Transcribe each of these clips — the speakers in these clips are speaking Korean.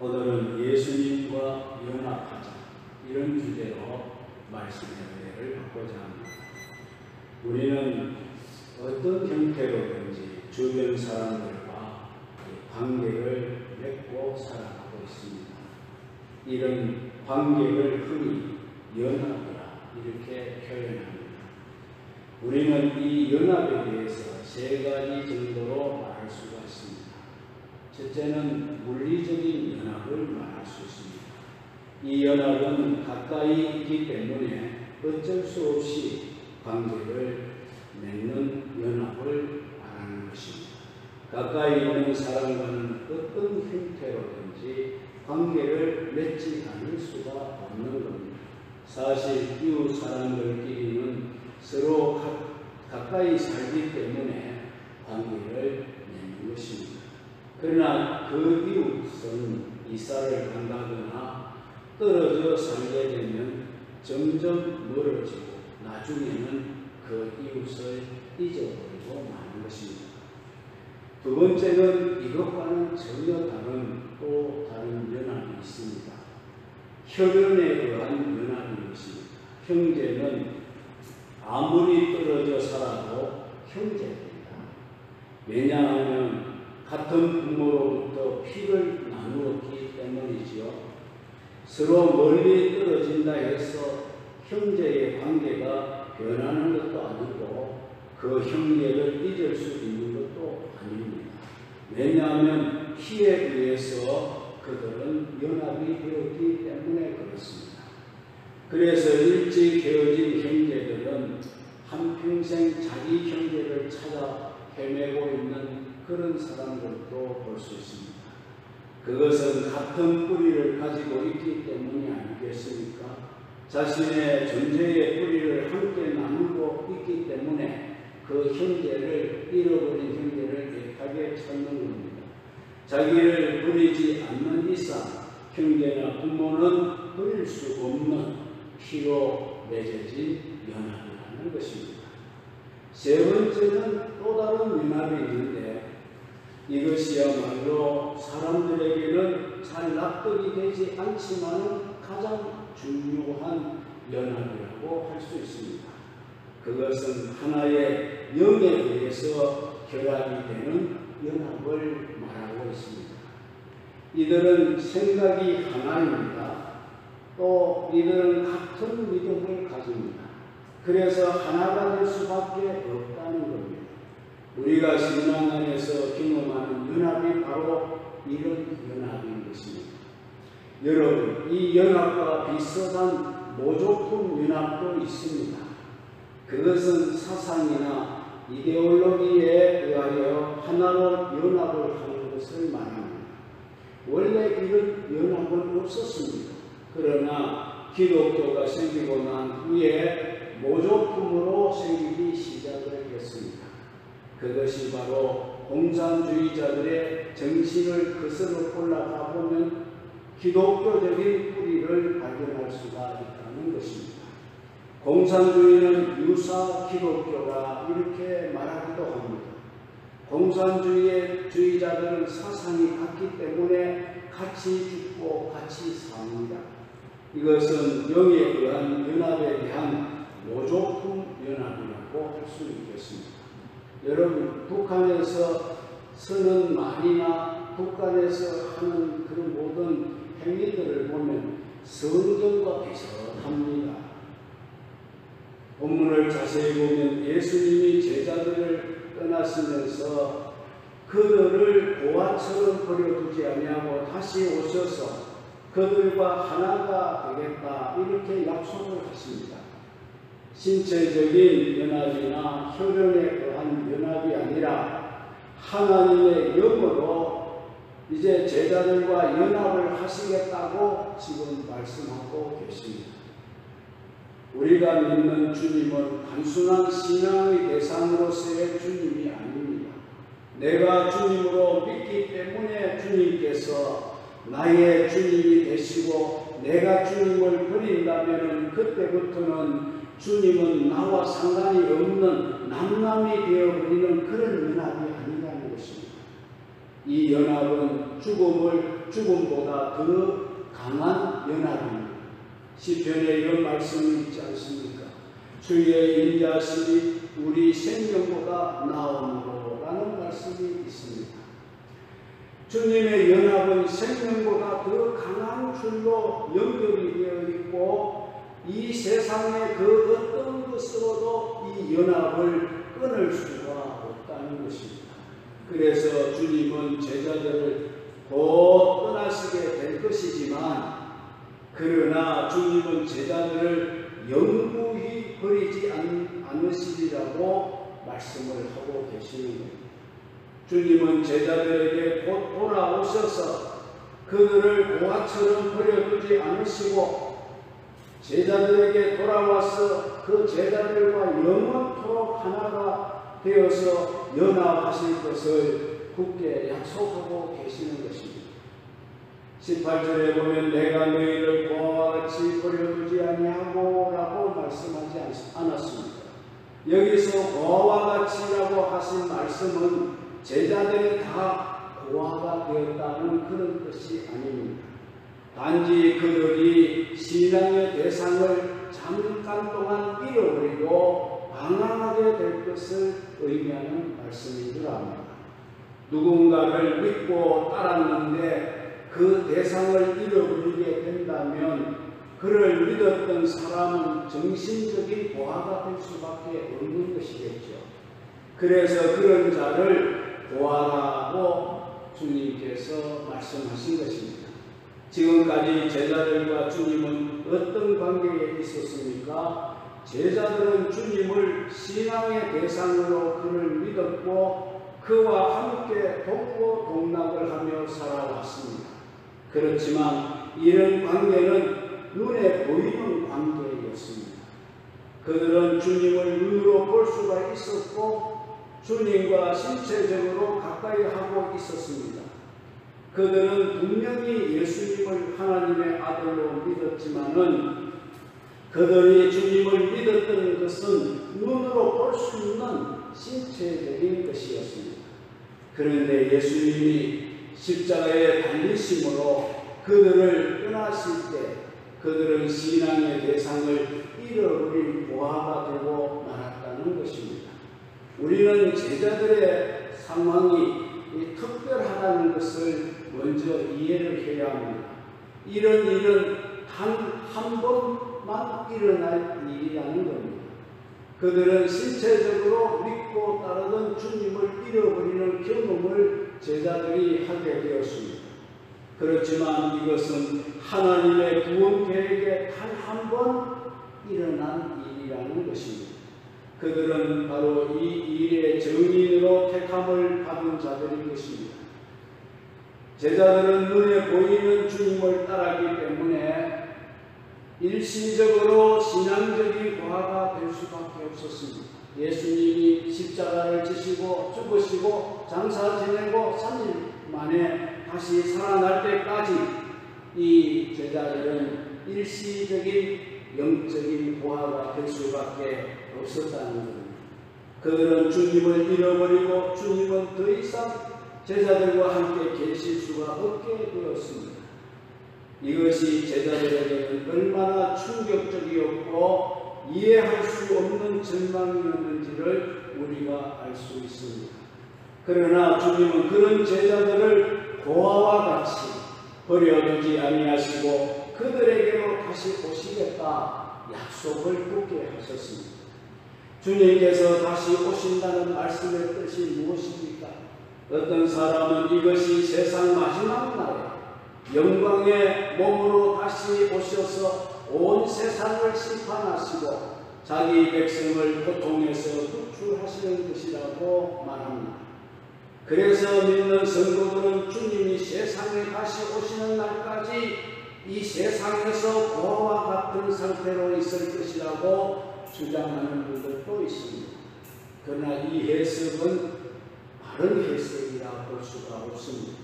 오늘은 예수님과 연합하자 이런 주제로 말씀의 은혜를 받고자 합니다. 우리는 어떤 형태로든지 주변 사람들과 관계를 맺고 살아가고 있습니다. 이런 관계를 흔히 연합이라 이렇게 표현합니다. 우리는 이 연합에 대해서 세 가지 정도로 말할 수가 있습니다. 첫째는 물리적인 연합을 말할 수 있습니다. 이 연합은 가까이 있기 때문에 어쩔 수 없이 관계를 맺는 연합을 말하는 것입니다. 가까이 있는 사람과는 어떤 형태로든지 관계를 맺지 않을 수가 없는 겁니다. 사실 이웃 사람들끼리는 서로 가까이 살기 때문에 관계를 맺는 것입니다. 그러나 그 이웃은 이사를 간다거나 떨어져 살게 되면 점점 멀어지고 나중에는 그 이웃을 잊어버리고 마는 것입니다. 두 번째는 이것과는 전혀 또 다른 연합이 있습니다. 혈연에 의한 연합인 것입니다. 형제는 아무리 떨어져 살아도 형제입니다. 왜냐하면 같은 부모로부터 피를 나누었기 때문이지요. 서로 멀리 떨어진다 해서 형제의 관계가 변하는 것도 아니고 그 형제를 잊을 수 있는 것도 아닙니다. 왜냐하면 피에 의해서 그들은 연합이 되었기 때문에 그렇습니다. 그래서 일찍 헤어진 형제들은 한평생 자기 형제를 찾아 헤매고 있는 그런 사람들도 볼 수 있습니다. 그것은 같은 뿌리를 가지고 있기 때문이 아니겠습니까? 자신의 존재의 뿌리를 함께 나누고 있기 때문에 그 형제를 잃어버린 형제를 애타게 찾는 겁니다. 자기를 버리지 않는 이상 형제나 부모는 버릴 수 없는 피로 맺어진 연합이라는 것입니다. 세 번째는 또 다른 연합이 있는데 이것이야말로 사람들에게는 잘 납득이 되지 않지만 가장 중요한 연합이라고 할 수 있습니다. 그것은 하나의 영에 의해서 결합이 되는 연합을 말하고 있습니다. 이들은 생각이 하나입니다. 또 이들은 같은 믿음을 가집니다. 그래서 하나가 될 수밖에 없다는 겁니다. 우리가 신앙 안에서 경험하는 연합이 바로 이런 연합인 것입니다. 여러분, 이 연합과 비슷한 모조품 연합도 있습니다. 그것은 사상이나 이데올로기에 의하여 하나로 연합을 하는 것을 말합니다. 원래 이런 연합은 없었습니다. 그러나 기독교가 생기고 난 후에 모조품으로 생기기 시작을 했습니다. 그것이 바로 공산주의자들의 정신을 거슬러 올라가 보면 기독교적인 뿌리를 발견할 수가 있다는 것입니다. 공산주의는 유사 기독교라 이렇게 말하기도 합니다. 공산주의자들은 사상이 같기 때문에 같이 죽고 같이 삽니다. 이것은 영에 의한 연합에 대한 모조품 연합이라고 할 수 있겠습니다. 여러분, 북한에서 쓰는 말이나 북한에서 하는 그런 모든 행위들을 보면 성경과 비슷합니다. 본문을 자세히 보면 예수님이 제자들을 떠나시면서 그들을 고아처럼 버려두지 아니하고 다시 오셔서 그들과 하나가 되겠다 이렇게 약속을 하십니다. 신체적인 연합이나 혈연에 의한 연합이 아니라 하나님의 영으로 이제 제자들과 연합을 하시겠다고 지금 말씀하고 계십니다. 우리가 믿는 주님은 단순한 신앙의 대상으로서의 주님이 아닙니다. 내가 주님으로 믿기 때문에 주님께서 나의 주님이 되시고 내가 주님을 버린다면 그때부터는 주님은 나와 상관이 없는 남남이 되어버리는 그런 연합이 아니라는 것입니다. 이 연합은 죽음을 죽음보다 더 강한 연합입니다. 시편에 이런 말씀이 있지 않습니까? 주의 인자심이 우리 생명보다 나음으로 라는 말씀이 있습니다. 주님의 연합은 생명보다 더 강한 줄로 연결이 되어 있고 이 세상의 그 어떤 것으로도 이 연합을 끊을 수가 없다는 것입니다. 그래서 주님은 제자들을 곧 떠나시게 될 것이지만 그러나 주님은 제자들을 영구히 버리지 않으시리라고 말씀을 하고 계시는 겁니다. 주님은 제자들에게 곧 돌아오셔서 그들을 고아처럼 버려두지 않으시고 제자들에게 돌아와서 그 제자들과 영원토록 하나가 되어서 연합하실 것을 굳게 약속하고 계시는 것입니다. 18절에 보면 내가 너희를 고아와 같이 버려두지 아니하고 라고 말씀하지 않았습니다. 여기서 고아와 같이라고 하신 말씀은 제자들이 다 고아가 되었다는 그런 뜻이 아닙니다. 단지 그들이 신앙의 대상을 잠깐 동안 잃어버리고 방황하게 될 것을 의미하는 말씀인 줄 압니다. 누군가를 믿고 따랐는데 그 대상을 잃어버리게 된다면 그를 믿었던 사람은 정신적인 고아가 될 수밖에 없는 것이겠죠. 그래서 그런 자를 고아라고 주님께서 말씀하신 것입니다. 지금까지 제자들과 주님은 어떤 관계에 있었습니까? 제자들은 주님을 신앙의 대상으로 그를 믿었고 그와 함께 동고동락을 하며 살아왔습니다. 그렇지만 이런 관계는 눈에 보이는 관계였습니다. 그들은 주님을 눈으로 볼 수가 있었고 주님과 신체적으로 가까이 하고 있었습니다. 그들은 분명히 예수님을 하나님의 아들로 믿었지만은 그들이 주님을 믿었던 것은 눈으로 볼 수 있는 신체적인 것이었습니다. 그런데 예수님이 십자가에 달리심으로 그들을 떠나실 때 그들은 신앙의 대상을 잃어버린 고아가 되고 말았다는 것입니다. 우리는 제자들의 상황이 특별하다는 것을 먼저 이해를 해야 합니다. 이런 일은 단 한 번만 일어날 일이라는 겁니다. 그들은 신체적으로 믿고 따르던 주님을 잃어버리는 경험을 제자들이 하게 되었습니다. 그렇지만 이것은 하나님의 구원 계획에 단 한 번 일어난 일이라는 것입니다. 그들은 바로 이 일의 증인으로 택함을 받은 자들인 것입니다. 제자들은 눈에 보이는 주님을 따르기 때문에 일시적으로 신앙적인 고아가 될 수밖에 없었습니다. 예수님이 십자가를 지시고 죽으시고 장사 지내고 3일 만에 다시 살아날 때까지 이 제자들은 일시적인 영적인 고아가 될 수밖에 없었다는 겁니다. 그들은 주님을 잃어버리고 주님은 더 이상 제자들과 함께 계실 수가 없게 되었습니다. 이것이 제자들에게는 얼마나 충격적이었고 이해할 수 없는 절망이었는지를 우리가 알 수 있습니다. 그러나 주님은 그런 제자들을 고아와 같이 버려두지 아니하시고 그들에게로 다시 오시겠다 약속을 굳게 하셨습니다. 주님께서 다시 오신다는 말씀의 뜻이 무엇입니까? 어떤 사람은 이것이 세상 마지막 날에 영광의 몸으로 다시 오셔서 온 세상을 심판하시고 자기 백성을 고통에서 구출하시는 것이라고 말합니다. 그래서 믿는 성도들은 주님이 세상에 다시 오시는 날까지 이 세상에서 고아와 같은 상태로 있을 것이라고 주장하는 분들도 있습니다. 그러나 이 해석은 바른 해석이라 볼 수가 없습니다.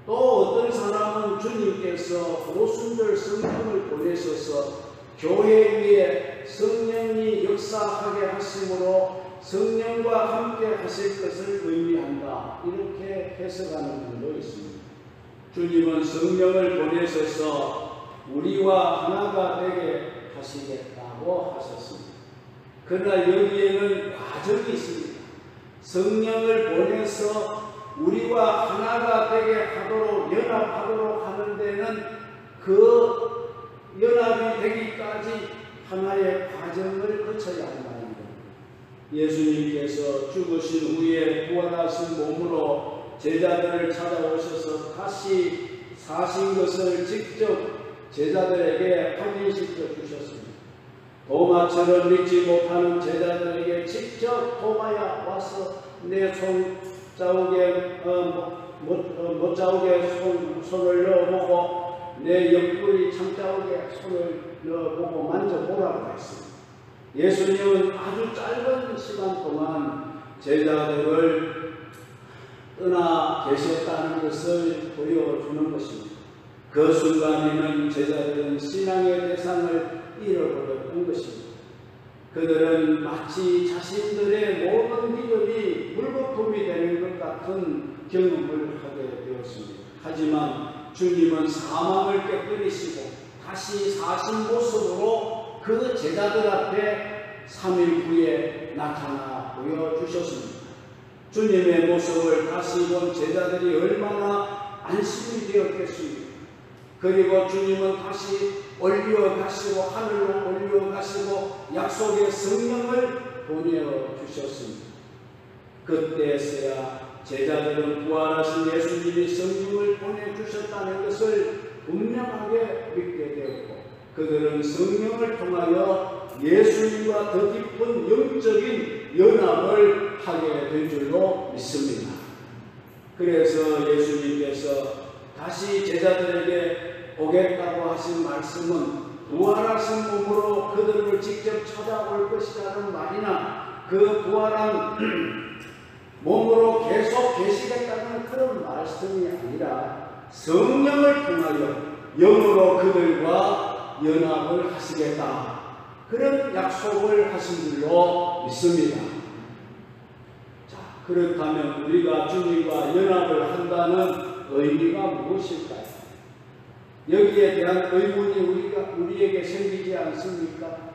또 어떤 사람은 주님께서 오순절 성령을 보내셔서 교회 위에 성령이 역사하게 하심으로 성령과 함께 하실 것을 의미한다. 이렇게 해석하는 분도 있습니다. 주님은 성령을 보내셔서 우리와 하나가 되게 하시겠다고 하셨습니다. 그러나 여기에는 과정이 있습니다. 성령을 보내서 우리와 하나가 되게 하도록 연합하도록 하는 데는 그 연합이 되기까지 하나의 과정을 거쳐야 한다는 겁니다. 예수님께서 죽으신 후에 부활하신 몸으로 제자들을 찾아오셔서 다시 사신 것을 직접 제자들에게 확인시켜 주셨습니다. 도마처럼 믿지 못하는 제자들에게 직접 도마야 와서 내 손자국에 못자국에 손을 넣어보고 내 옆구리 창자국에 손을 넣어보고 만져보라고 했습니다. 예수님은 아주 짧은 시간 동안 제자들을 떠나 계셨다는 것을 보여주는 것입니다. 그 순간에는 제자들은 신앙의 대상을 잃어버렸던 것입니다. 그들은 마치 자신들의 모든 믿음이 물거품이 되는 것 같은 경험을 하게 되었습니다. 하지만 주님은 사망을 깨뜨리시고 다시 사신 모습으로 그 제자들 앞에 3일 후에 나타나 보여주셨습니다. 주님의 모습을 다시 본 제자들이 얼마나 안심이 되었겠습니까? 그리고 주님은 다시 올려가시고 하늘로 올려가시고 약속의 성령을 보내주셨습니다. 그때서야 제자들은 부활하신 예수님이 성령을 보내주셨다는 것을 분명하게 믿게 되었고 그들은 성령을 통하여 예수님과 더 깊은 영적인 연합을 하게 된 줄로 믿습니다. 그래서 예수님께서 다시 제자들에게 오겠다고 하신 말씀은 부활하신 몸으로 그들을 직접 찾아올 것이라는 말이나 그 부활한 몸으로 계속 계시겠다는 그런 말씀이 아니라 성령을 통하여 영으로 그들과 연합을 하시겠다. 그런 약속을 하신 줄로 믿습니다. 자, 그렇다면 우리가 주님과 연합을 한다는 의미가 무엇일까요? 여기에 대한 의문이 우리에게 생기지 않습니까?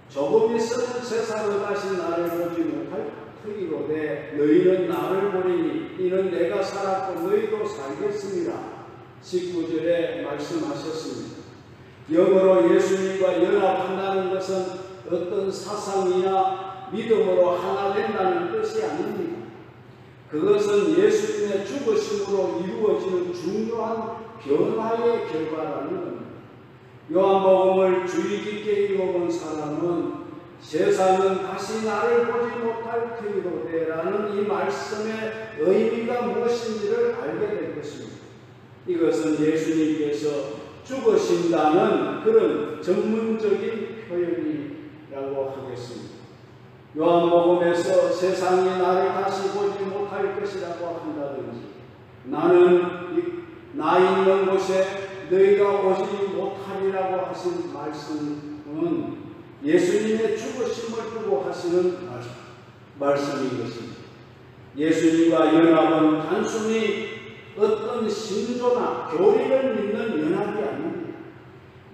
조금 있으면 세상을 다시 나를 보지 못할 터이로되 너희는 나를 보리니 이는 내가 살았고 너희도 살겠습니다. 19절에 말씀하셨습니다. 영으로 예수님과 연합한다는 것은 어떤 사상이나 믿음으로 하나 된다는 뜻이 아닙니다. 그것은 예수님의 죽으심으로 이루어지는 중요한 변화의 결과라는 겁니다. 요한복음을 주의 깊게 읽어본 사람은 세상은 다시 나를 보지 못할 터이로되라는 이 말씀의 의미가 무엇인지를 알게 될 것입니다. 이것은 예수님께서 죽으신다는 그런 전문적인 표현이라고 하겠습니다. 요한복음에서 세상이 나를 다시 보지 못할 것이라고 한다든지 나는 나 있는 곳에 너희가 오지 못하리라고 하신 말씀은 예수님의 죽으심을 두고 하시는 말씀인 것입니다. 예수님과 연합은 단순히 어떤 신조나 교리를 믿는 연합이 아닙니다.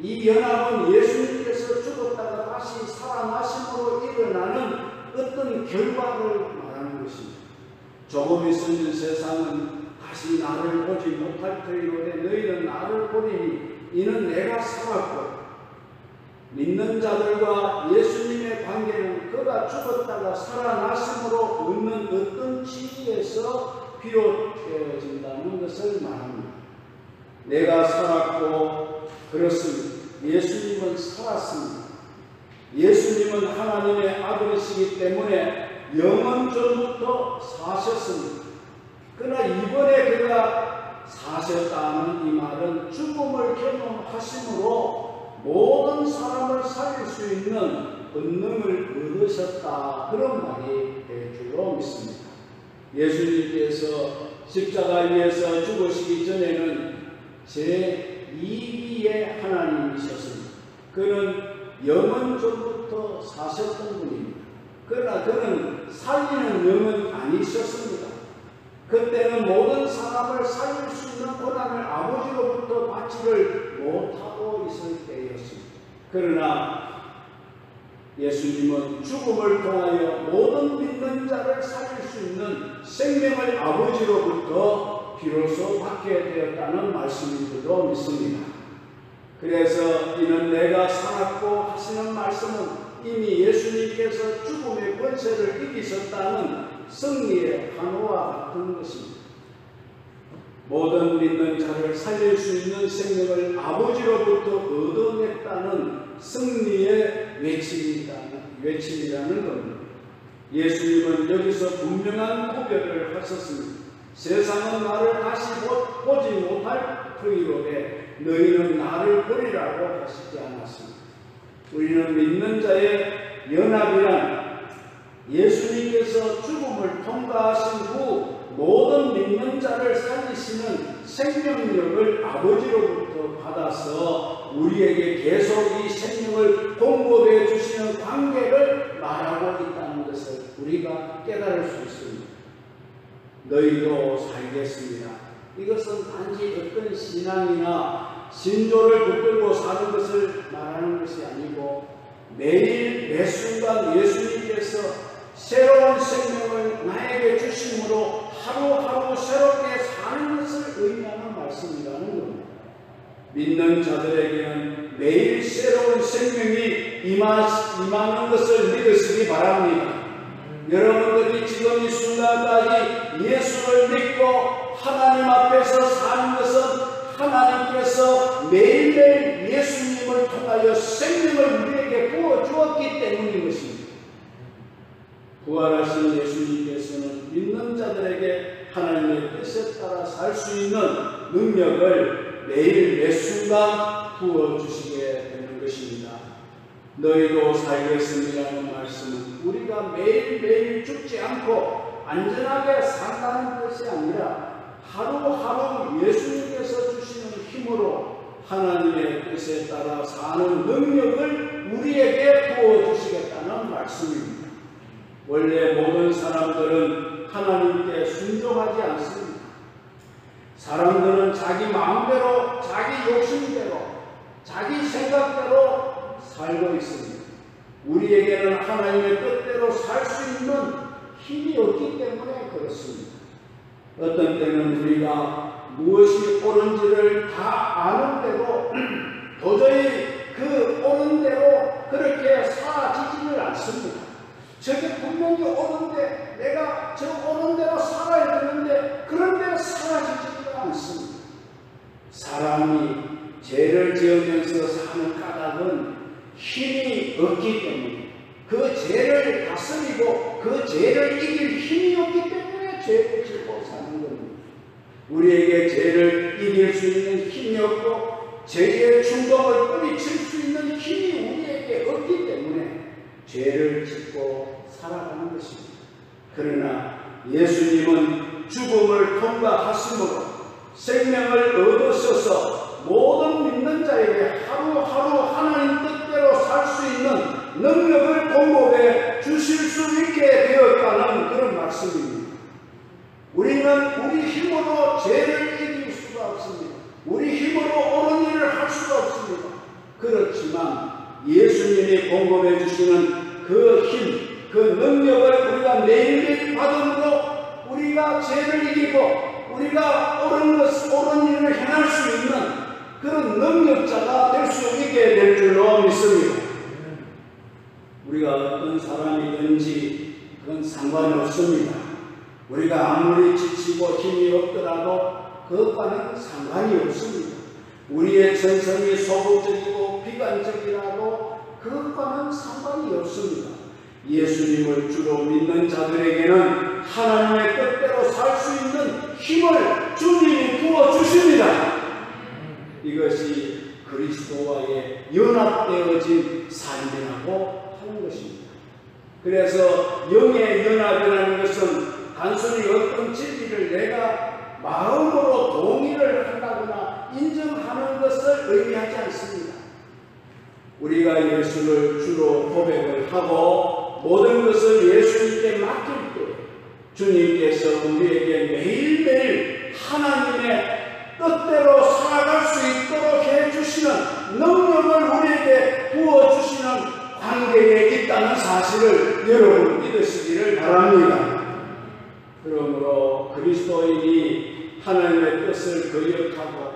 이 연합은 예수님께서 죽었다가 다시 살아나심으로 일어나는 어떤 결과를 말하는 것입니다. 조금 있으면 세상은 다시 나를 보지 못할 터이로되 너희는 나를 보리니 이는 내가 살았고 믿는 자들과 예수님의 관계는 그가 죽었다가 살아나심으로 얻는 어떤 지위에서 비롯되어진다는 것을 말합니다. 내가 살았고 그렇습니다. 예수님은 살았습니다. 예수님은 하나님의 아들이시기 때문에 영원전부터 사셨습니다. 그러나 이번에 그가 사셨다는 이 말은 죽음을 경험하심으로 모든 사람을 살릴 수 있는 권능을 얻으셨다. 그런 말이 될 줄로 믿습니다. 예수님께서 십자가 위에서 죽으시기 전에는 제2위의 하나님이셨습니다. 그는 영원전부터 사셨던 분입니다. 그러나 그는 살리는 영은 아니셨습니다. 그때는 모든 사람을 살릴 수 있는 권한을 아버지로부터 받지를 못하고 있을 때였습니다. 그러나 예수님은 죽음을 통하여 모든 믿는 자를 살릴 수 있는 생명을 아버지로부터 비로소 받게 되었다는 말씀인 줄로 믿습니다. 그래서 이는 내가 살았고 하시는 말씀은 이미 예수님께서 죽음의 권세를 이기셨다는 승리의 환호와 같은 것입니다. 모든 믿는 자를 살릴 수 있는 생명을 아버지로부터 얻어냈다는 승리의 외침이라는 겁니다. 예수님은 여기서 분명한 구별을 하셨습니다. 세상은 나를 다시 보지 못할 터이로되 너희는 나를 보리라고 하시지 않았습니다. 우리는 믿는 자의 연합이란 예수님께서 죽음을 통과하신 후 모든 믿는 자를 살리시는 생명력을 아버지로부터 받아서 우리에게 계속 이 생명을 공급해 주시는 관계를 말하고 있다는 것을 우리가 깨달을 수 있습니다. 너희도 살겠습니다. 이것은 단지 어떤 신앙이나 신조를 붙들고 사는 것을 말하는 것이 아니고 매일 매 순간 예수님께서 새로운 생명을 나에게 주심으로 하루하루 새롭게 사는 것을 의미하는 말씀이라는 겁니다. 믿는 자들에게는 매일 새로운 생명이 임하는 것을 믿으시기 바랍니다. 여러분들이 지금 이 순간까지 예수를 믿고 하나님 앞에서 사는 것은 하나님께서 매일매일 예수님을 통하여 생명을 우리에게 부어주었기 때문인 것입니다. 부활하신 예수님께서는 믿는 자들에게 하나님의 뜻에 따라 살 수 있는 능력을 매일 매 순간 부어주시게 되는 것입니다. 너희도 살겠습니다는 말씀은 우리가 매일매일 죽지 않고 안전하게 산다는 것이 아니라 하루하루 예수님께서 주시는 힘으로 하나님의 뜻에 따라 사는 능력을 우리에게 부어주시겠다는 말씀입니다. 원래 모든 사람들은 하나님께 순종하지 않습니다. 사람들은 자기 마음대로, 자기 욕심대로, 자기 생각대로 살고 있습니다. 우리에게는 하나님의 뜻대로 살 수 있는 힘이 없기 때문에 그렇습니다. 어떤 때는 우리가 무엇이 옳은지를 다 아는데도 도저히 그 옳은 대로 그렇게 살아지지를 않습니다. 저게 분명히 옳은데 내가 저 옳은 대로 살아야 되는데 그런데 살아지지가 않습니다. 사람이 죄를 지으면서 사는 까닭은 힘이 없기 때문에 그 죄를 다스리고 그 죄를 이길 힘이 없기 때문에 죄를 짓고 사는 겁니다. 우리에게 죄를 이길 수 있는 힘이 없고 죄의 충동을 뿌리칠 수 있는 힘이 우리에게 없기 때문에 죄를 짓고 살아가는 것입니다. 그러나 예수님은 죽음을 통과하심으로 생명을 얻으셔서 모든 믿는 자에게 하루하루 하나님 뜻대로 살 수 있는 능력을 공급해 주실 수 있게 되었다는 그런 말씀입니다. 우리는 우리 힘으로 죄를 이길 수가 없습니다. 우리 힘으로 옳은 일을 할 수가 없습니다. 그렇지만 예수님이 공급해 주시는 그 힘, 그 능력을 우리가 매일매일 받음으로 우리가 죄를 이기고 우리가 옳은 일을 행할 수 있는 그런 능력자가 될 수 있게 될 줄로 믿습니다. 우리가 어떤 사람이든지 그건 상관이 없습니다. 우리가 아무리 지치고 힘이 없더라도 그것과는 상관이 없습니다. 우리의 전성이 소극적이고 비관적이라도 그것과는 상관이 없습니다. 예수님을 주로 믿는 자들에게는 하나님의 뜻대로 살 수 있는 힘을 주님이 부어주십니다. 이것이 그리스도와의 연합되어진 삶이라고 하는 것입니다. 그래서 영의 연합이라는 것은 단순히 어떤 진리를 내가 마음으로 동의를 한다거나 인정하는 것을 의미하지 않습니다. 우리가 예수를 주로 고백을 하고 모든 것을 예수님께 맡길 때 주님께서 우리에게 매일 주시는 능력을 우리에게 부어주시는 관계에 있다는 사실을 여러분 믿으시기를 바랍니다. 그러므로 그리스도인이 하나님의 뜻을 거역하고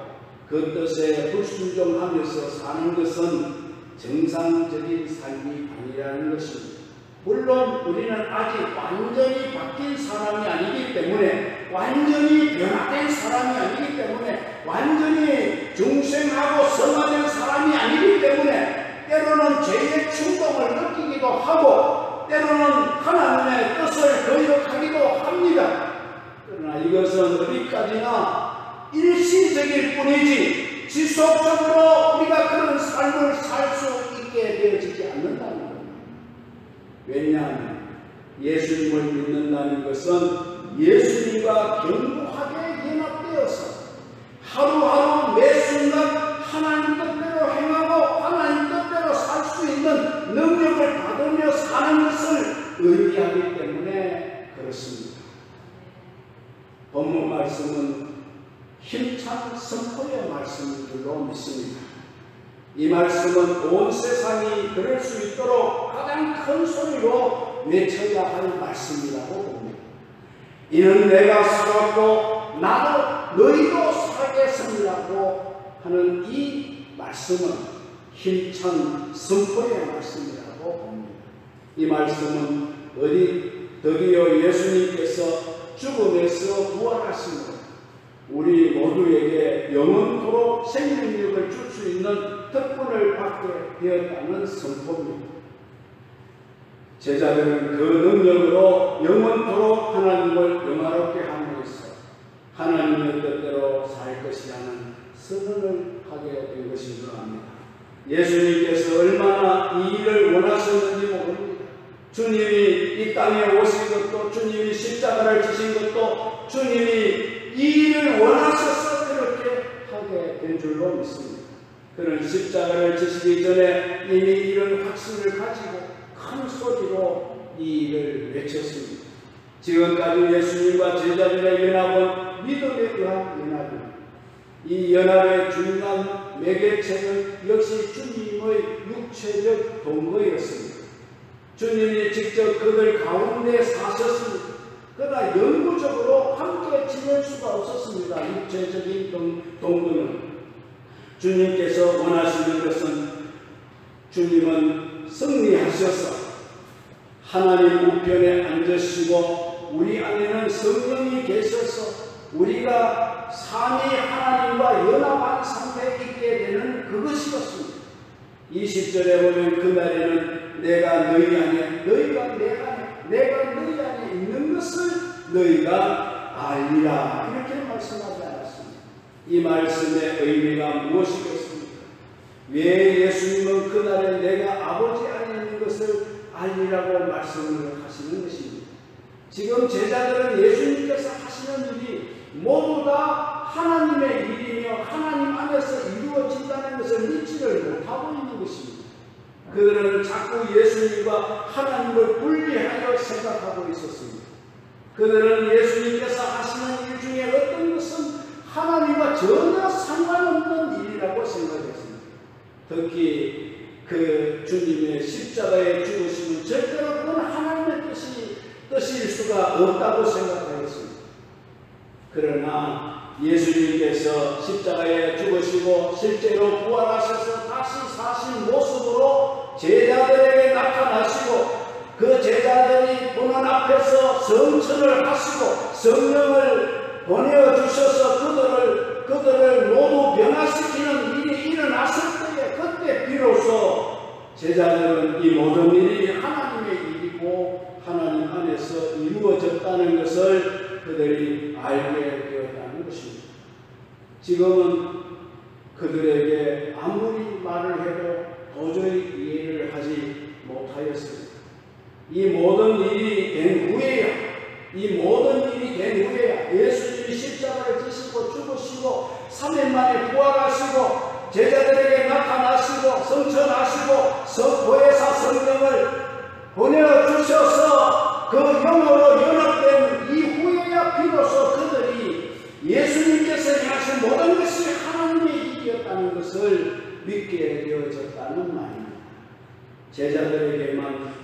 그 뜻에 불순종하면서 사는 것은 정상적인 삶이 아니라는 것입니다. 물론 우리는 아직 완전히 바뀐 사람이 아니기 때문에, 완전히 변화된 사람이 아니기 때문에, 완전히 중생하고 성화된 사람이 아니기 때문에 때로는 죄의 충동을 느끼기도 하고 때로는 하나님의 뜻을 거역하기도 합니다. 그러나 이것은 어디까지나 일시적일 뿐이지 지속적으로 우리가 그런 삶을 살 수 있게 되어지지 않는다는 겁니다. 왜냐하면 예수님을 믿는다는 것은 예수님과 견고하게 연합되어서 하루하루 매 순간 하나님 뜻대로 행하고 하나님 뜻대로 살 수 있는 능력을 받으며 사는 것을 의미하기 때문에 그렇습니다. 본문 말씀은 힘찬 선포의 말씀인 줄로 믿습니다. 이 말씀은 온 세상이 들을 수 있도록 가장 큰 소리로 외쳐야 할 말씀이라고 봅니다. 이는 내가 살았고 나도 너희도 살겠습니다고 하는 이 말씀은 힘찬 선포의 말씀이라고 봅니다. 이 말씀은 드디어 예수님께서 죽음에서 부활하심으로 우리 모두에게 영원토록 생명력을 줄 수 있는 특권을 받게 되었다는 선포입니다. 제자들은 그 능력으로 영원토록 하나님을 영화롭게 함으로써 하나님의 뜻대로 살 것이라는 선언을 하게 된 것인 줄 압니다. 예수님께서 얼마나 이 일을 원하셨는지 모릅니다. 주님이 이 땅에 오신 것도, 주님이 십자가를 지신 것도 주님이 이 일을 원하셔서 그렇게 하게 된 줄로 믿습니다. 그는 십자가를 지시기 전에 이미 이런 확신을 가지고 큰 소리로 이 일을 외쳤습니다. 지금까지 예수님과 제자들의 연합은 믿음에 의한 연합입니다. 이 연합의 중요한 매개체는 역시 주님의 육체적 동거였습니다. 주님이 직접 그들 가운데 사셨습니다. 그러나 영구적으로 함께 지낼 수가 없었습니다. 육체적인 동거는. 주님께서 원하시는 것은 주님은 승리하셔서 하나님 우편에 앉으시고 우리 안에는 성령이 계셔서 우리가 삼위 하나님과 연합한 상태에 있게 되는 그것이었습니다. 20절에 보면 그날에는 내가 너희 안에, 너희가 내 안에, 내가 너희 안에 있는 것을 너희가 알리라, 이렇게 말씀하지 않았습니다. 이 말씀의 의미가 무엇이겠습니까? 왜 예수님은 그날에 내가 아버지 안에 있는 것을 알리라고 말씀을 하시는 것입니다. 지금 제자들은 예수님께서 하시는 일이 모두 다 하나님의 일이며 하나님 안에서 이루어진다는 것을 믿지를 못하고 있는 것입니다. 그들은 자꾸 예수님과 하나님을 분리하여 생각하고 있었습니다. 그들은 예수님께서 하시는 일 중에 어떤 것은 하나님과 전혀 상관없는 일이라고 생각했습니다. 특히 그 주님의 십자가에 죽으심은 절대로 그건 하나님의 뜻일 수가 없다고 생각하였습니다. 그러나 예수님께서 십자가에 죽으시고 실제로 부활하셔서 다시 사신 모습으로 제자들에게 나타나시고 그 제자들이 보는 앞에서 성천을 하시고 성령을 보내주셔서 그들을 모두 변화시키는 일이 일어났을 때에 그때 비로소 제자들은 이 모든 일이 하나님의 일이고 하나님 안에서 이루어졌다는 것을 그들이 알게 되었다는 것입니다. 지금은 그들에게 아무리 말을 해도 도저히 이해를 하지 못하였습니다. 이 모든 일이 된 후에야 예수님이 십자가를 지시고 죽으시고 3일 만에 부활하시고 제자들에게 나타나시고 성천하시고 보혜사 성령을 보내주셔서 그 영으로 연합된 이후에야 비로소 그들이 예수님께서 행하신 모든 것이 하나님의 일이었다는 것을 믿게 되어졌다는 말입니다. 제자들에게만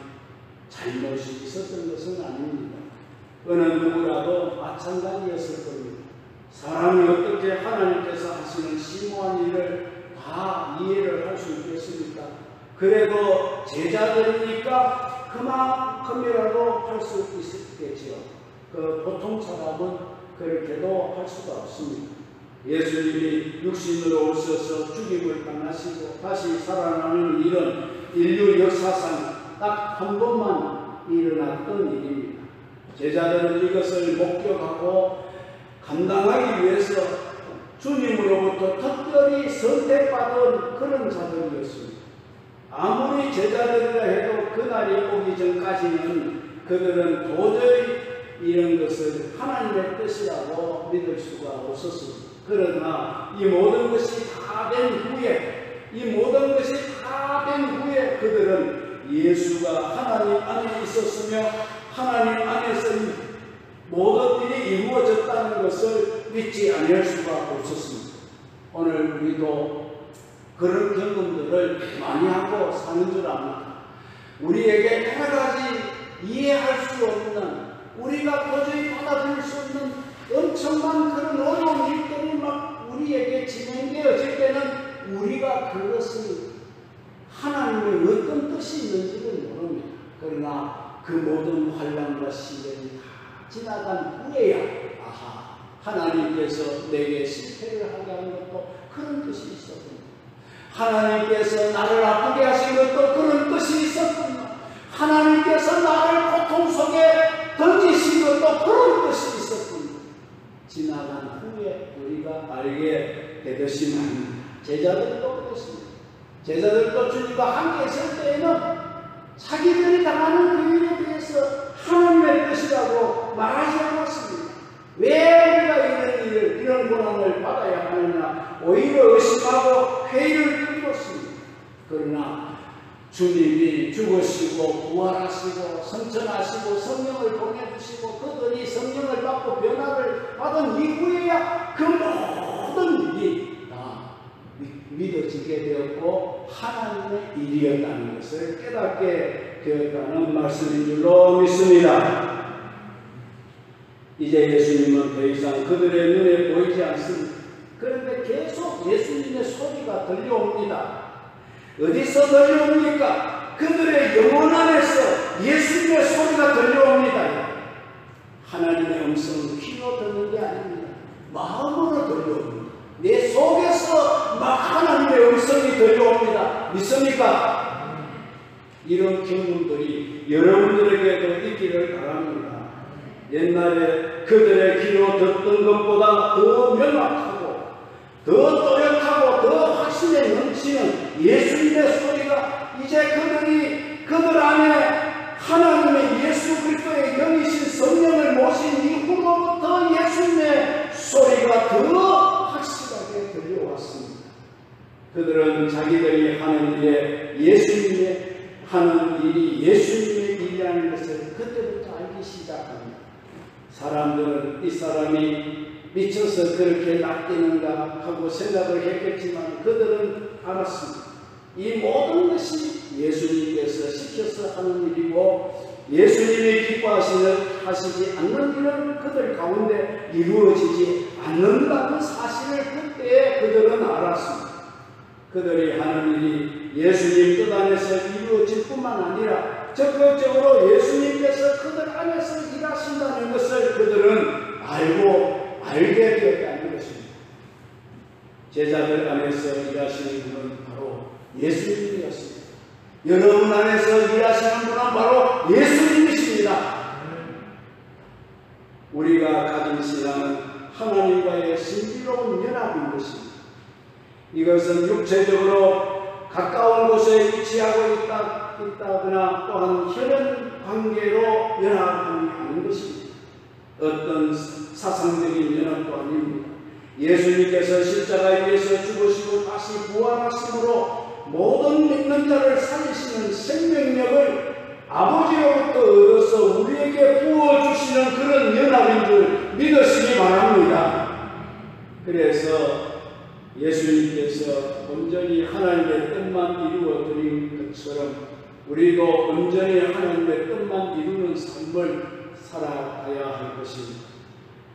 잘못이 있었던 것은 아닙니다. 어느 누구라도 마찬가지였을 겁니다. 사람이 어떻게 하나님께서 하시는 심오한 일을 다 이해를 할 수 있겠습니까? 그래도 제자들이니까 그만큼이라도 할 수 있겠지요. 보통 사람은 그렇게도 할 수가 없습니다. 예수님이 육신으로 오셔서 죽임을 당하시고 다시 살아나는 일은 인류 역사상 딱 한 번만 일어났던 일입니다. 제자들은 이것을 목격하고 감당하기 위해서 주님으로부터 특별히 선택받은 그런 자들이었습니다. 아무리 제자들이라 해도 그날이 오기 전까지는 그들은 도저히 이런 것을 하나님의 뜻이라고 믿을 수가 없었습니다. 그러나 이 모든 것이 다 된 후에 그들은 예수가 하나님 안에 있었으며 하나님 안에서 모든 일이 이루어졌다는 것을 믿지 않을 수가 없었습니다. 오늘 우리도 그런 경험들을 많이 하고 사는 줄 압니다. 우리에게 여러 가지 이해할 수 없는, 우리가 도저히 받아들일 수 없는 엄청난 그런 어려운 일들이 막 우리에게 진행되어질 때는 우리가 그것을 하나님의 어떤 뜻이 있는지를 모릅니다. 그러나 그 모든 환난과 시련이 다 지나간 후에야 아하, 하나님께서 내게 실패를 하게 하는 것도 그런 뜻이 있었군요. 하나님께서 나를 아프게 하신 것도 그런 뜻이 있었군요. 하나님께서 나를 고통 속에 던지신 것도 그런 뜻이 있었군요. 지나간 후에 우리가 알게 되듯이 말입니다. 제자들도 그랬습니다. 제자들도 주님과 함께 있을 때에는 자기들이 당하는 그 일에 대해서 하나님의 뜻이라고 말하지 않았습니다. 왜 우리가 이런 고난을 받아야 하느냐, 오히려 의심하고 회의를 끊었습니다. 그러나 주님이 죽으시고 부활하시고 성천하시고 성령을 보내주시고 그들이 성령을 받고 변화를 받은 이후에야 그 모든 일이 믿어지게 되었고 하나님의 일이었다는 것을 깨닫게 되었다는 말씀인 줄로 믿습니다. 이제 예수님은 더 이상 그들의 눈에 보이지 않습니다. 그런데 계속 예수님의 소리가 들려옵니다. 어디서 들려옵니까? 그들의 영혼 안에서 예수님의 소리가 들려옵니다. 하나님의 음성은 귀로 듣는 게 아닙니다. 마음으로 들려옵니다. 내 속에서 막 하나님의 음성이 들려옵니다. 믿습니까? 이런 경험들이 여러분들에게도 있기를 바랍니다. 옛날에 그들의 귀로 듣던 것보다 더 명확하고 더 또렷하고 더 확신에 넘치는 예수님의 소리가 이제 그들 안에 하나님의 예수 그리스도의 영이신 성령을 모신 이후로부터 예수님의 소리가 더 확실하게 들려왔습니다. 그들은 자기들이 하는 일에 예수님의 하는 일이 예수님의 일이라는 것을 그때부터 알기 시작합니다. 사람들은 이 사람이 미쳐서 그렇게 낚이는가 하고 생각을 했겠지만 그들은 알았습니다. 이 모든 것이 예수님께서 시켜서 하는 일이고 예수님이 기뻐하시지 않는 일은 그들 가운데 이루어지지 않는다는 사실을 그때 그들은 알았습니다. 그들이 하는 일이 예수님 뜻 안에서 이루어질 뿐만 아니라 적극적으로 예수님께서 그들 안에서 일하신다는 것을 그들은 알게 되었다는 것입니다. 제자들 안에서 일하시는 분은 바로 예수님이었습니다. 여러분 안에서 일하시는 분은 바로 예수님이십니다. 우리가 가진 신앙은 하나님과의 신비로운 연합인 것입니다. 이것은 육체적으로 가까운 곳에 위치하고 있다거나 또한 혈연 관계로 연합함이 아닌 것입니다. 어떤 사상적인 연합도 아닙니다. 예수님께서 십자가에서 죽으시고 다시 부활하심으로 모든 믿는 자를 살리시는 생명력을 아버지로부터 얻어서 우리에게 부어주시는 그런 연합인 줄 믿으시기 바랍니다. 그래서 예수님께서 온전히 하나님의 뜻만 이루어 드린 것처럼 우리도 온전히 하나님의 뜻만 이루는 삶을 살아가야 할 것입니다.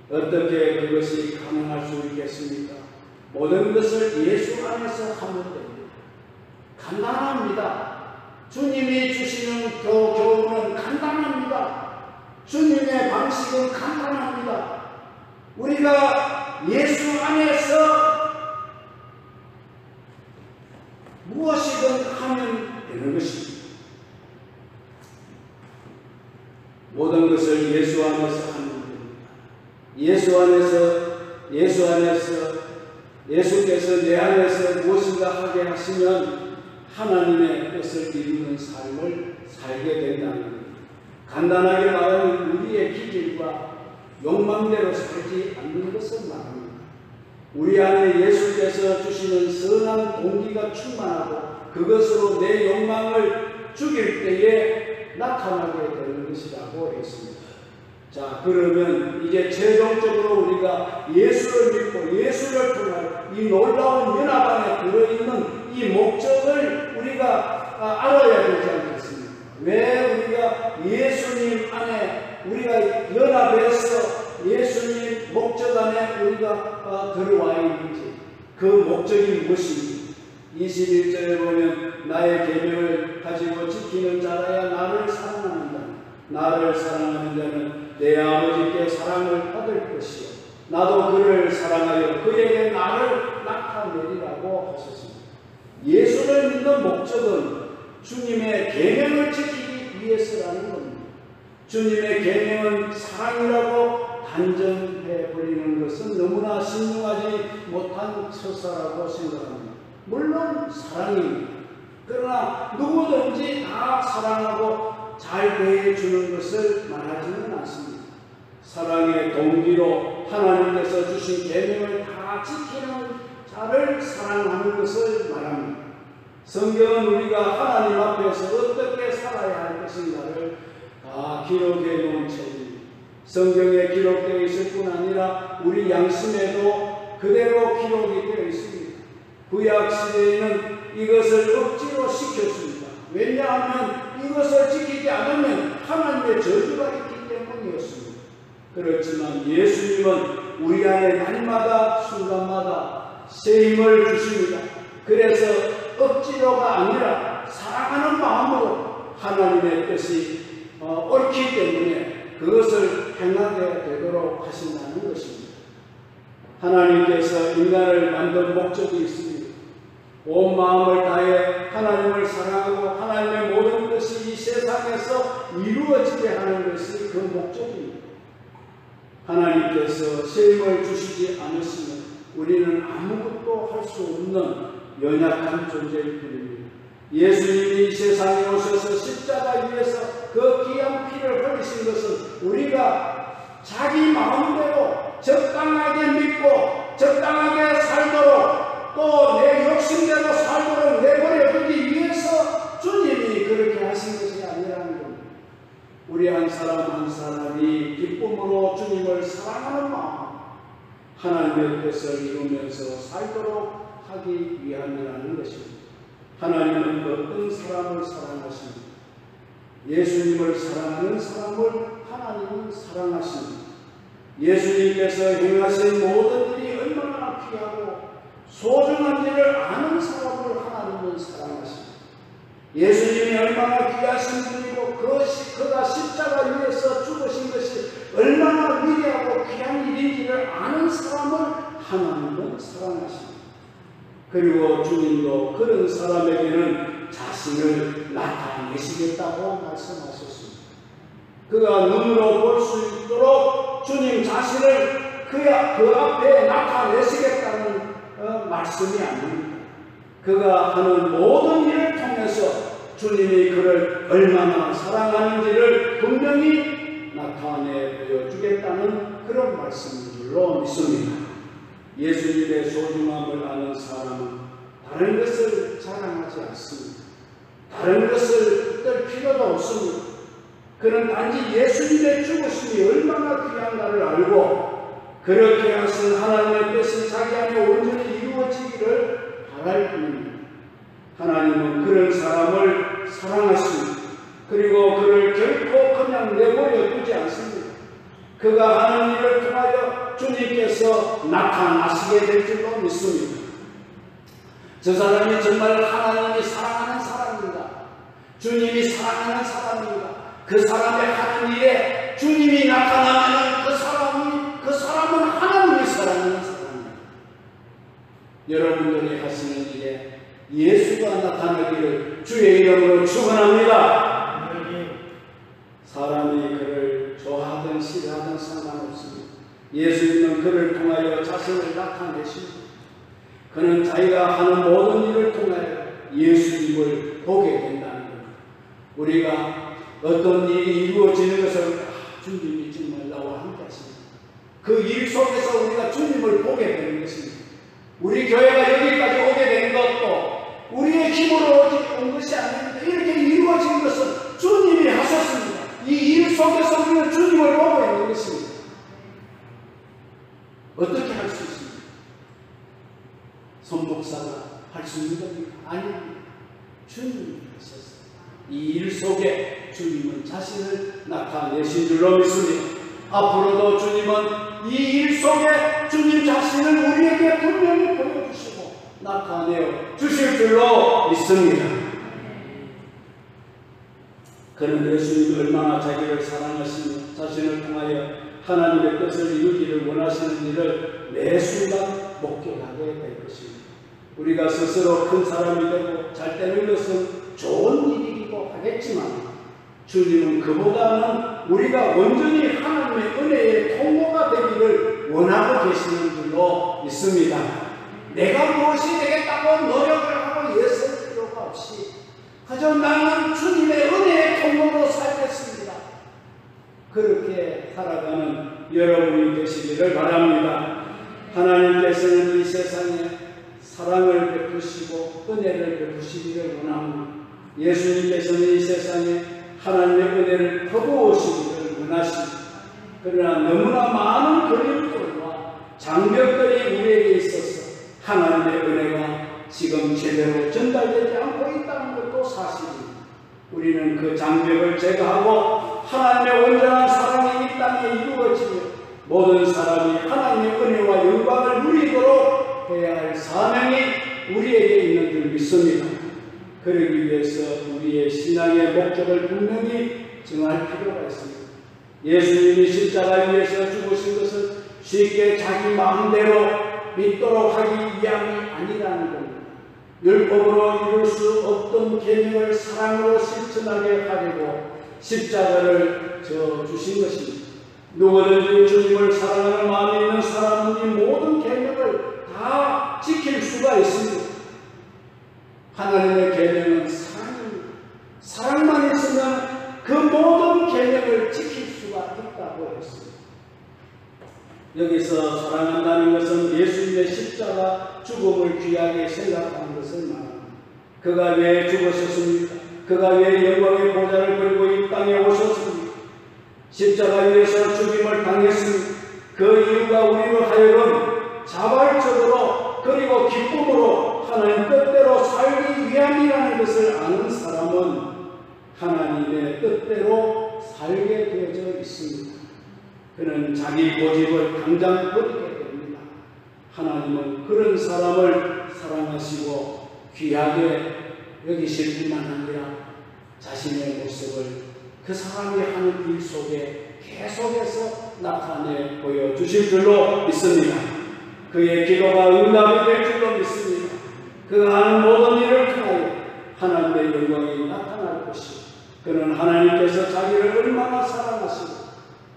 어떻게 그것이 가능할 수 있겠습니까? 모든 것을 예수 안에서 하면 됩니다. 간단합니다. 주님이 주시는 교훈은 간단합니다. 주님의 방식은 간단합니다. 우리가 예수 안에서 무엇이든 하면 되는 것입니다. 모든 것을 예수 안에서 하는 겁니다. 예수께서 내 안에서 무엇인가 하게 하시면 하나님의 뜻을 이루는 삶을 살게 된다는 겁니다. 간단하게 말하면 우리의 기질과 욕망대로 살지 않는 것을 말합니다. 우리 안에 예수께서 주시는 선한 동기가 충만하고 그것으로 내 욕망을 죽일 때에 나타나게 되는 것이라고 했습니다. 자, 그러면 이제 최종적으로 우리가 예수를 믿고 예수를 통한 이 놀라운 연합 안에 들어있는 이 목적을 우리가 알아야 되지 않겠습니까? 왜 우리가 예수님 안에 우리가 연합해서 예수님 목적 안에 우리가 들어와 있는지 그 목적이 무엇입니까? 21절에 보면 나의 계명을 가지고 지키는 자라야 나를 사랑하는다. 나를 사랑하는 자는 내 아버지께 사랑을 받을 것이요 나도 그를 사랑하여 그에게 나를 나타내리라고 하셨습니다. 예수를 믿는 목적은 주님의 계명을 지키기 위해서라는 겁니다. 주님의 계명은 사랑이라고 단정해 버리는 것은 너무나 신중하지 못한 처사라고 생각합니다. 물론 사랑입니다. 그러나 누구든지 다 사랑하고 잘 대해주는 것을 말하지는 않습니다. 사랑의 동기로 하나님께서 주신 계명을 다 지키는 자를 사랑하는 것을 말합니다. 성경은 우리가 하나님 앞에서 어떻게 살아야 할 것인가를 다 기록해 놓은 책입니다. 성경에 기록되어 있을 뿐 아니라 우리 양심에도 그대로 기록이 되어 있습니다. 구약 시대에는 이것을 억지로 시켰습니다. 왜냐하면 이것을 지키지 않으면 하나님의 저주가 있기 때문이었습니다. 그렇지만 예수님은 우리 안에 날마다 순간마다 새 힘을 주십니다. 그래서 억지로가 아니라 사랑하는 마음으로 하나님의 뜻이 옳기 때문에 그것을 행하게 되도록 하신다는 것입니다. 하나님께서 인간을 만든 목적이 있습니다. 온 마음을 다해 하나님을 사랑하고 하나님의 모든 것이 이 세상에서 이루어지게 하는 것이 그 목적입니다. 하나님께서 새 힘을 주시지 않으시면 우리는 아무것도 할 수 없는 연약한 존재일 뿐입니다. 예수님이 이 세상에 오셔서 십자가 위에서 그 귀한 피를 흘리신 것은 우리가 자기 마음대로 적당하게 믿고 적당하게 살도록 또 내 욕심대로 살도록 내버려두기 위해서 주님이 그렇게 하신 것이 아니라는 겁니다. 우리 한 사람 한 사람이 기쁨으로 주님을 사랑하는 마음 하나님의 뜻을 이루면서 살도록 하기 위함이라는 것입니다. 하나님은 어떤 사람을 사랑하십니까? 예수님을 사랑하는 사람을 하나님은 사랑하십니다. 예수님께서 행하신 모든 일이 얼마나 귀하고 소중한지를 아는 사람을 하나님은 사랑하십니다. 예수님이 얼마나 귀하신 분이고 그가 십자가 위에서 죽으신 것이 얼마나 위대하고 귀한 일인지를 아는 사람을 하나님은 사랑하십니다. 그리고 주님도 그런 사람에게는 자신을 나타내시겠다고 말씀하셨습니다. 그가 눈으로 볼 수 있도록 주님 자신을 그 앞에 나타내시겠다는 말씀이 아닙니다. 그가 하는 모든 일을 통해서 주님이 그를 얼마나 사랑하는지를 분명히 나타내 보여주겠다는 그런 말씀인 줄로 믿습니다. 예수님의 소중함을 아는 사람은 다른 것을 자랑하지 않습니다. 다른 것을 뜰 필요도 없습니다. 그는 단지 예수님의 죽으심이 얼마나 귀한가를 알고 그렇게 하신 하나님의 뜻이 자기 안에 온전히 이루어지기 이루어지기를 바랄 뿐입니다. 하나님은 그런 사람을 사랑하십니다. 그리고 그를 결코 그냥 내버려 두지 않습니다. 그가 하는 일을 통하여 주님께서 나타나시게 될 줄로 믿습니다. 저 사람이 정말 하나님이 사랑하는 사람인가? 주님이 사랑하는 사람인가? 그 사람의 하는 일에 주님이 나타나면 그 사람은 하나님이 사랑하는 사람입니다. 여러분들이 하시는 일에 예수가 나타나기를 주의 이름으로 축원합니다. 사람이 그를 좋아하든 싫어하든 상관없습니다. 예수님은 그를 통하여 자신을 나타내십니다. 그는 자기가 하는 모든 일을 통하여 예수님을 보게 된다는 것. 우리가 어떤 일이 이루어지는 것을 주님이 정말 나와 함께 하십니다. 그 일 속에서 우리가 주님을 보게 되는 것입니다. 우리 교회가 여기까지 오게 된 것도 우리의 힘으로 온 것이 아닙니다. 이렇게 이루어진 것은 주님이 하셨습니다. 이 일 속에서 우리는 주님을 보고 있는 것입니다. 어떻게 할 수 있습니까? 손목사가 할 수 있는 겁니까? 아닙니다. 주님이 하셨습니다. 이 일 속에 주님은 자신을 나타내신 줄로 믿습니다. 앞으로도 주님은 이 일 속에 주님 자신을 우리에게 분명히 보여주시고 나타내어 주실 줄로 믿습니다. 그는 예수님이 얼마나 자기를 사랑하시며 자신을 통하여 하나님의 뜻을 이루기를 원하시는 일을 매 순간 목격하게 될 것입니다. 우리가 스스로 큰 사람이 되고 잘 되는 것은 좋은 일이기도 하겠지만 주님은 그보다는 우리가 온전히 하나님의 은혜의 통로가 되기를 원하고 계시는 줄로 믿습니다. 내가 무엇이 되겠다고 노력을 하고 애쓸 필요가 없이 그저 나는 주님의 은혜의 통로로 살겠습니다. 그렇게 살아가는 여러분이 되시기를 바랍니다. 하나님께서는 이 세상에 사랑을 베푸시고 은혜를 베푸시기를 원합니다. 예수님께서는 이 세상에 하나님의 은혜를 퍼부으시기를 원하십니다. 그러나 너무나 많은 걸림돌과 장벽들이 우리에게 있어서 하나님의 은혜가 지금 제대로 전달되지 않고 있다는 것도 사실입니다. 우리는 그 장벽을 제거하고 하나님의 온전한 사랑이 이 땅에 이루어지며 모든 사람이 하나님의 은혜와 영광을 누리도록 해야 할 사명이 우리에게 있는 줄 믿습니다. 그러기 위해서 우리의 신앙의 목적을 분명히 정할 필요가 있습니다. 예수님이 십자가 위에서 죽으신 것은 쉽게 자기 마음대로 믿도록 하기 위함이 아니라는 겁니다. 율법으로 이룰 수 없던 계명을 사랑으로 실천하게 하려고 십자가를 주신 것입니다. 누구든지 주님을 사랑하는 마음이 있는 사람은 이 모든 계명을 다 지킬 수가 있습니다. 하나님의 계명은 사랑입니다. 사랑만 있으면 그 모든 계명을 지킬 수가 있다고 했습니다. 여기서 사랑한다는 것은 예수님의 십자가 죽음을 귀하게 생각하는 것을 말합니다. 그가 왜 죽으셨습니까? 그가 왜 영광의 보좌를 버리고 이 땅에 오셨습니까? 십자가 위에서 죽임을 당했습니다. 그 이유가 우리로 하여금 자발적으로 그리고 기쁨으로 하나님 뜻대로 살기 위함이라는 것을 아는 사람은 하나님의 뜻대로 살게 되어져 있습니다. 그는 자기 고집을 당장 버리게 됩니다. 하나님은 그런 사람을 사랑하시고 귀하게 여기실 뿐만 아니라 자신의 모습을 그 사람이 하는 일 속에 계속해서 나타내 보여주실 줄로 믿습니다. 그의 기도가 응답이 될 줄로 믿습니다. 그가 하는 모든 일을 통하여 하나님의 영광이 나타날 것이고 그는 하나님께서 자기를 얼마나 사랑하시고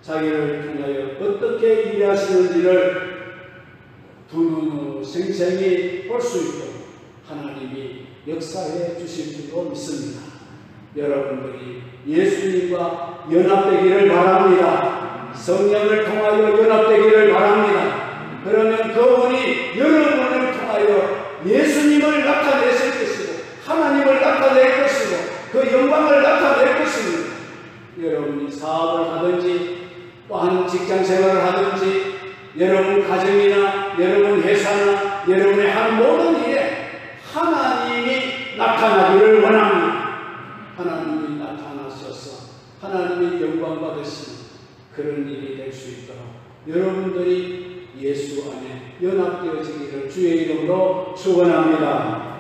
자기를 통하여 어떻게 일하시는지를 두 눈으로 생생히 볼 수 있도록 하나님이 역사해 주실 줄로 믿습니다. 여러분들이 예수님과 연합되기를 바랍니다. 성령을 통하여 연합되기를 바랍니다. 그러면 그분이 여러분을 통하여 예수님을 나타내실 것이고 하나님을 나타낼 것이고 그 영광을 나타낼 것입니다. 여러분이 사업을 하든지 또한 직장 생활을 하든지 여러분 여러분 가정이나 여러분 회사나 여러분의 하는 모든 일에 하나님이 나타나기를 원합니다. 하나님이 나타나셔서 하나님이 영광 받으시는 그런 일이 될 수 있도록 여러분들이 예수 안에 연합되어지기를 주의 이름으로 축원합니다.